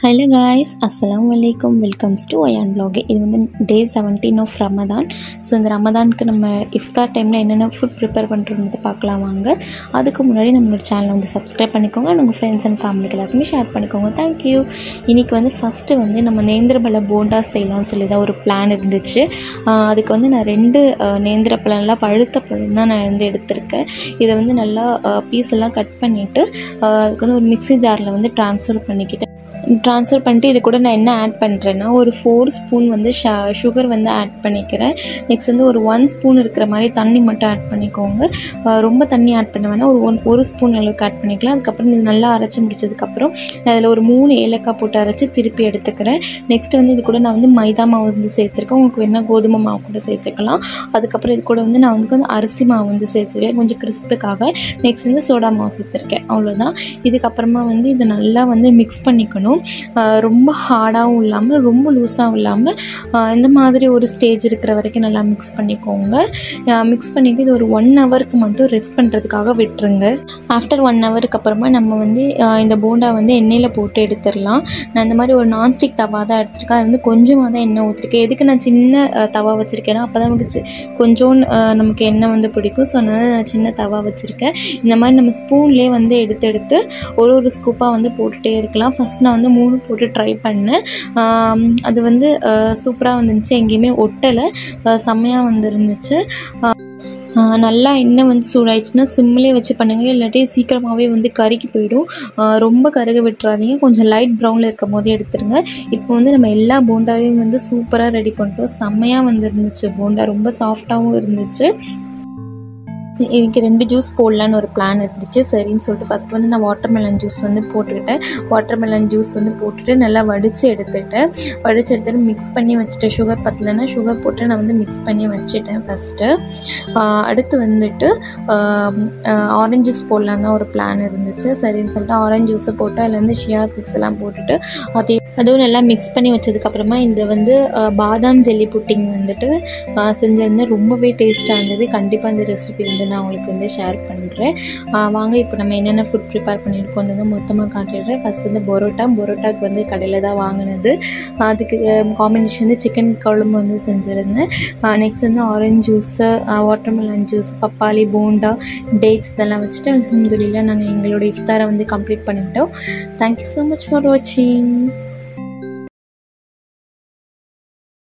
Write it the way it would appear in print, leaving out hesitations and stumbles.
Hello guys, Assalamualaikum. Welcome to Ayan Vlog. இது வந்து day 17 of Ramadan. So இந்த ரமதானுக்கு நம்ம இஃப்தார் டைமில் என்னென்ன ஃபுட் ப்ரிப்பேர் பண்ணுறது பார்க்கலாம் வாங்க. அதுக்கு முன்னாடி நம்மளோட சேனலை வந்து சப்ஸ்கிரைப் பண்ணிக்கோங்க. உங்கள் ஃப்ரெண்ட்ஸ் அண்ட் ஃபேமிலிக்கு எல்லாருக்குமே ஷேர் பண்ணிக்கோங்க. தேங்க்யூ. இன்றைக்கி வந்து ஃபஸ்ட்டு வந்து நம்ம நேந்திரபழ போண்டா செய்யலாம்னு சொல்லி தான் ஒரு பிளான் இருந்துச்சு. அதுக்கு வந்து நான் 2 நேந்திர பழம்லாம் பழுத்த பழம் தான் நான் வந்து எடுத்திருக்கேன். இதை வந்து நல்லா பீஸ் எல்லாம் கட் பண்ணிவிட்டு அதுக்கு வந்து ஒரு மிக்ஸி ஜாரில் வந்து ட்ரான்ஸ்ஃபர் பண்ணிவிட்டு இது கூட நான் என்ன ஆட் பண்ணுறேன்னா ஒரு 4 ஸ்பூன் வந்து சுகர் வந்து ஆட் பண்ணிக்கிறேன். நெக்ஸ்ட் வந்து ஒரு 1 ஸ்பூன் இருக்கிற மாதிரி தண்ணி மட்டும் ஆட் பண்ணிக்கோங்க. ரொம்ப தண்ணி ஆட் பண்ண வேணால் ஒரு ஸ்பூன் அளவுக்கு ஆட் பண்ணிக்கலாம். அதுக்கப்புறம் இது நல்லா அரைச்சி முடிச்சதுக்கப்புறம் நான் அதில் ஒரு 3 ஏலக்காய் போட்டு அரைச்சி திருப்பி எடுத்துக்கிறேன். நெக்ஸ்ட் வந்து இது கூட நான் வந்து மைதா மாவு வந்து சேர்த்துருக்கேன். உங்களுக்கு வேணால் கோதுமை மாவு கூட சேர்த்துக்கலாம். அதுக்கப்புறம் இது கூட வந்து நான் வந்து அரிசி மாவு வந்து சேர்த்துருக்கேன் கொஞ்சம் கிறிஸ்புக்காக. நெக்ஸ்ட் வந்து சோடா மாவு சேர்த்துருக்கேன். அவ்வளோதான். இதுக்கப்புறமா வந்து இதை நல்லா வந்து மிக்ஸ் பண்ணிக்கணும். ரொம்ப ஹார்டாகவும் இல்லாமல் ரொம்ப லூஸாகவும் இல்லாமல் இந்த மாதிரி ஒரு ஸ்டேஜ் இருக்கிற வரைக்கும் நல்லா மிக்ஸ் பண்ணிக்கோங்க. மிக்ஸ் பண்ணிவிட்டு இது ஒரு 1 ஹவருக்கு மட்டும் ரெஸ்ட் பண்ணுறதுக்காக விட்டுருங்க. ஆஃப்டர் 1 ஹவருக்கு அப்புறமா நம்ம வந்து இந்த போண்டா வந்து எண்ணெயில் போட்டு எடுத்துடலாம். நான் இந்த மாதிரி ஒரு நான்ஸ்டிக் தவா தான் எடுத்திருக்கேன். அது வந்து கொஞ்சமாக தான் எண்ணெய் ஊற்றிருக்கேன். எதுக்கு நான் சின்ன தவா வச்சுருக்கேன்னா அப்போ தான் நமக்கு கொஞ்சம் நமக்கு எண்ணெய் வந்து பிடிக்கும். ஸோ அதனால் நான் சின்ன தவா வச்சுருக்கேன். இந்த மாதிரி நம்ம ஸ்பூன்லேயே வந்து எடுத்து ஒரு ஸ்கூப்பாக வந்து போட்டுகிட்டே இருக்கலாம். ஃபஸ்ட் நான் வந்து 3 போட்டு ட்ரை பண்ணேன். அது வந்து சூப்பராக வந்துருந்துச்சு. எங்கேயுமே ஒட்டலை. செம்மையாக வந்துருந்துச்சு. நல்லா எண்ணெய் வந்து சூடாயிடுச்சுன்னா சிம்லேயே வச்சு பண்ணுங்கள். இல்லாட்டி சீக்கிரமாகவே வந்து கருகி போயிடும். ரொம்ப கருக விட்டுறாதீங்க. கொஞ்சம் லைட் ப்ரௌனில் இருக்கும் போதே எடுத்துருங்க. இப்போ வந்து நம்ம எல்லா போண்டாவையும் வந்து சூப்பராக ரெடி பண்ணிட்டோம். செம்மையாக வந்துருந்துச்சு. போண்டா ரொம்ப சாஃப்டாகவும் இருந்துச்சு. எனக்கு 2 ஜூஸ் போடலான்னு ஒரு பிளான் இருந்துச்சு. சரின்னு சொல்லிட்டு ஃபஸ்ட் வந்து நான் வாட்டர்மெலன் ஜூஸ் வந்து போட்டுக்கிட்டேன். வாட்டர்மெலன் ஜூஸ் வந்து போட்டுட்டு நல்லா வடித்து எடுத்துட்டு மிக்ஸ் பண்ணி வச்சுட்டேன். சுகர் பத்தலைன்னா சுகர் போட்டு நான் வந்து மிக்ஸ் பண்ணி வச்சுட்டேன் ஃபஸ்ட்டு. அடுத்து வந்துட்டு ஆரஞ்ச் ஜூஸ் போடலான்னு தான் ஒரு பிளான் இருந்துச்சு. சரின்னு சொல்லிட்டு ஆரஞ்ச் ஜூஸை போட்டு அதில் வந்து ஷியா சீட்ஸ் எல்லாம் போட்டுட்டு அதுவும் நல்லா மிக்ஸ் பண்ணி வச்சதுக்கப்புறமா இந்த வந்து பாதாம் ஜெல்லி புட்டிங் வந்துட்டு செஞ்சிருந்தேன். ரொம்பவே டேஸ்ட்டாக இருந்தது. கண்டிப்பாக இந்த ரெசிபி வந்து நான் உங்களுக்கு வந்து ஷேர் பண்ணுறேன். வாங்க இப்போ நம்ம என்னென்ன ஃபுட் ப்ரிப்பேர் பண்ணியிருக்கோம் வந்து மொத்தமாக காட்டிடுறேன். ஃபஸ்ட் வந்து பரோட்டாக்கு வந்து கடையில் தான் வாங்கினது. அதுக்கு காம்பினேஷன் வந்து சிக்கன் குழம்பு வந்து செஞ்சுருந்தேன். நெக்ஸ்ட் வந்து ஆரஞ்ச் ஜூஸு, வாட்டர்மெலன் ஜூஸ், பப்பாளி, போண்டா, டேட்ஸ் இதெல்லாம் வச்சுட்டு அல்ஹம்துலில்லாஹ் நாங்கள் எங்களோட இஃப்தாரை வந்து கம்ப்ளீட் பண்ணிட்டோம். தேங்க்யூ ஸோ மச் ஃபார் வாட்சிங்.